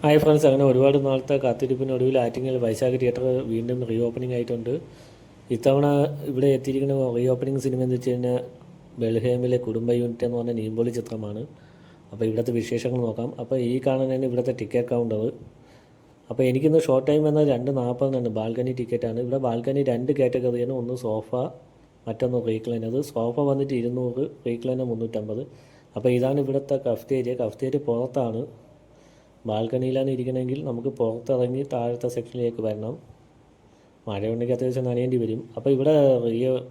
Hi friends, അങ്ങനെ ഒരുപാട് നാളത്തെ കാത്തിരിപ്പിനൊടുവിൽ ആറ്റിങ്ങൽ വൈശാഖ് തിയേറ്റർ വീണ്ടും റീ ഓപ്പണിംഗ് ആയിട്ടുണ്ട്. ഇത്തവണ ഇവിടെ എത്തിയിരിക്കുന്ന റീ ഓപ്പണിംഗ് സിനിമ എന്ന് വെച്ച് കഴിഞ്ഞാൽ ബെൽഹേമിലെ കുടുംബ യൂണിറ്റ് എന്ന് പറഞ്ഞ നീമ്പോളി ചിത്രമാണ്. അപ്പോൾ ഇവിടുത്തെ വിശേഷങ്ങൾ നോക്കാം. അപ്പോൾ ഈ കാണുന്നതിന് ഇവിടുത്തെ ടിക്കറ്റ് കൗണ്ടർ. അപ്പോൾ എനിക്കിന്ന് ഷോർട്ട് ടൈം എന്നാൽ 2:40 ബാൽക്കണി ടിക്കറ്റാണ്. ഇവിടെ ബാൽക്കണി 2 കാറ്റഗറിയാണ്. ഒന്ന് സോഫ, മറ്റൊന്ന് റീക്ലൈൻ. അത് സോഫ വന്നിട്ട് 200, റീക്ലൈന് 350. അപ്പോൾ ഇതാണ് ഇവിടുത്തെ കഫ്റ്റേരിയ പുറത്താണ്. ബാൽക്കണിയിലാണ് ഇരിക്കണമെങ്കിൽ നമുക്ക് പുറത്തിറങ്ങി താഴത്തെ സെക്ഷനിലേക്ക് വരണം. മഴയുണ്ടെങ്കിൽ അത്യാവശ്യം നനയേണ്ടി വരും. അപ്പോൾ ഇവിടെ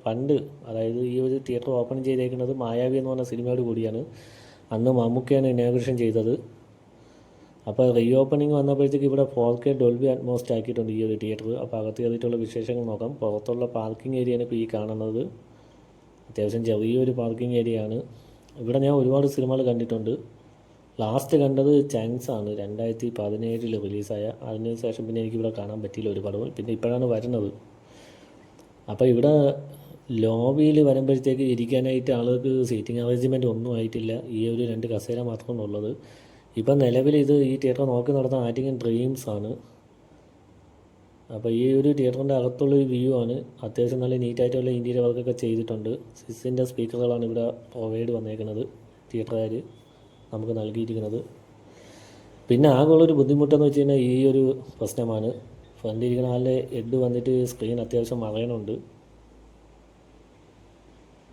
പണ്ട്, അതായത് ഈ ഒരു തിയേറ്റർ ഓപ്പൺ ചെയ്തേക്കുന്നത് മായാവി എന്ന് പറഞ്ഞ സിനിമയോട് കൂടിയാണ്. അന്ന് മമ്മൂക്കയാണ് ഇനാഗുറേഷൻ ചെയ്തത്. അപ്പോൾ റീ ഓപ്പണിംഗ് വന്നപ്പോഴത്തേക്ക് ഇവിടെ 4K ഡോൾബി അറ്റ്മോസ്റ്റ് ആക്കിയിട്ടുണ്ട് ഈ ഒരു തിയേറ്റർ. അപ്പോൾ അകത്ത് കയറിയിട്ടുള്ള വിശേഷങ്ങൾ നോക്കാം. പുറത്തുള്ള പാർക്കിംഗ് ഏരിയയാണ് ഇപ്പോൾ ഈ കാണുന്നത്. അത്യാവശ്യം ചെറിയൊരു പാർക്കിംഗ് ഏരിയയാണ്. ഇവിടെ ഞാൻ ഒരുപാട് സിനിമകൾ കണ്ടിട്ടുണ്ട്. ലാസ്റ്റ് കണ്ടത് ചങ്സ് ആണ്, 2017 റിലീസായ. അതിന് ശേഷം പിന്നെ എനിക്കിവിടെ കാണാൻ പറ്റിയില്ല ഒരു പടവും. പിന്നെ ഇപ്പോഴാണ് വരുന്നത്. അപ്പോൾ ഇവിടെ ലോബിയിൽ വരുമ്പോഴത്തേക്ക് ഇരിക്കാനായിട്ട് ആളുകൾക്ക് സീറ്റിംഗ് അറേഞ്ച്മെൻറ്റ് ഒന്നും ആയിട്ടില്ല. ഈ ഒരു 2 കസേര മാത്രമാണ് ഉള്ളത്. ഇപ്പം നിലവിൽ ഈ തിയേറ്റർ നോക്കി നടന്ന ആറ്റിങ്ങൽ ഡ്രീംസ് ആണ്. അപ്പോൾ ഈ ഒരു തിയേറ്ററിൻ്റെ അകത്തുള്ളൊരു വ്യൂ ആണ്. അത്യാവശ്യം നല്ല നീറ്റായിട്ടുള്ള ഇൻറ്റീരിയർ വർക്കൊക്കെ ചെയ്തിട്ടുണ്ട്. 6-ൻ്റെ സ്പീക്കറുകളാണ് ഇവിടെ പ്രൊവൈഡ് വന്നേക്കുന്നത്, തിയേറ്ററുകാർ നമുക്ക് നൽകിയിരിക്കുന്നത്. പിന്നെ ആകെയുള്ളൊരു ബുദ്ധിമുട്ടെന്ന് വെച്ച് കഴിഞ്ഞാൽ ഈ ഒരു പ്രശ്നമാണ്. ഫ്രണ്ടിരിക്കുന്ന ആളുടെ ഹെഡ് വന്നിട്ട് സ്ക്രീൻ അത്യാവശ്യം മറയണുണ്ട്.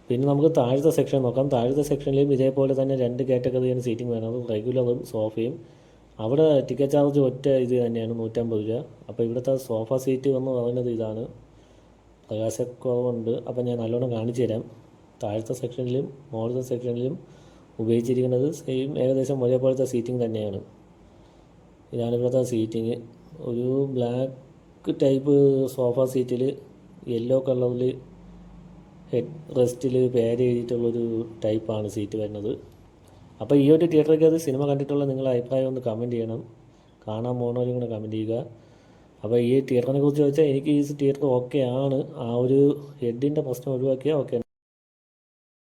പിന്നെ നമുക്ക് താഴത്തെ സെക്ഷൻ നോക്കാം. താഴത്തെ സെക്ഷനിലും ഇതേപോലെ തന്നെ 2 കാറ്റഗറിയാണ് സീറ്റിംഗ് വേണം, റെഗുലറും സോഫയും. അവിടെ ടിക്കറ്റ് ചാർജ് ഒറ്റ ഇത് തന്നെയാണ്, 150 രൂപ. അപ്പോൾ ഇവിടുത്തെ സോഫ സീറ്റ് എന്ന് പറയുന്നത് ഇതാണ്. പ്രകാശക്കുറവുണ്ട്. അപ്പോൾ ഞാൻ നല്ലോണം കാണിച്ചു തരാം. താഴത്തെ സെക്ഷനിലും മുകളിലത്തെ സെക്ഷനിലും ഉപയോഗിച്ചിരിക്കുന്നത് സെയിം, ഏകദേശം ഒരേപോലത്തെ സീറ്റിംഗ് തന്നെയാണ്. ഇതാണ് ഇവിടുത്തെ സീറ്റിംഗ്. ഒരു ബ്ലാക്ക് ടൈപ്പ് സോഫ സീറ്റിൽ യെല്ലോ കളറിൽ ഹെഡ് റെസ്റ്റിൽ പേര് എഴുതിയിട്ടുള്ളൊരു ടൈപ്പാണ് സീറ്റ് വരുന്നത്. അപ്പോൾ ഈ ഒരു തിയേറ്ററിലേക്ക് അത് സിനിമ കണ്ടിട്ടുള്ള നിങ്ങളുടെ അഭിപ്രായം ഒന്ന് കമൻറ്റ് ചെയ്യണം. കാണാൻ പോകുന്നവരും കൂടെ കമൻറ്റ് ചെയ്യുക. അപ്പോൾ ഈ തിയേറ്ററിനെ കുറിച്ച് ചോദിച്ചാൽ എനിക്ക് ഈ തിയേറ്റർ ഓക്കെ ആണ്. ആ ഒരു ഹെഡിൻ്റെ പ്രശ്നം ഒഴിവാക്കിയാൽ ഓക്കെ.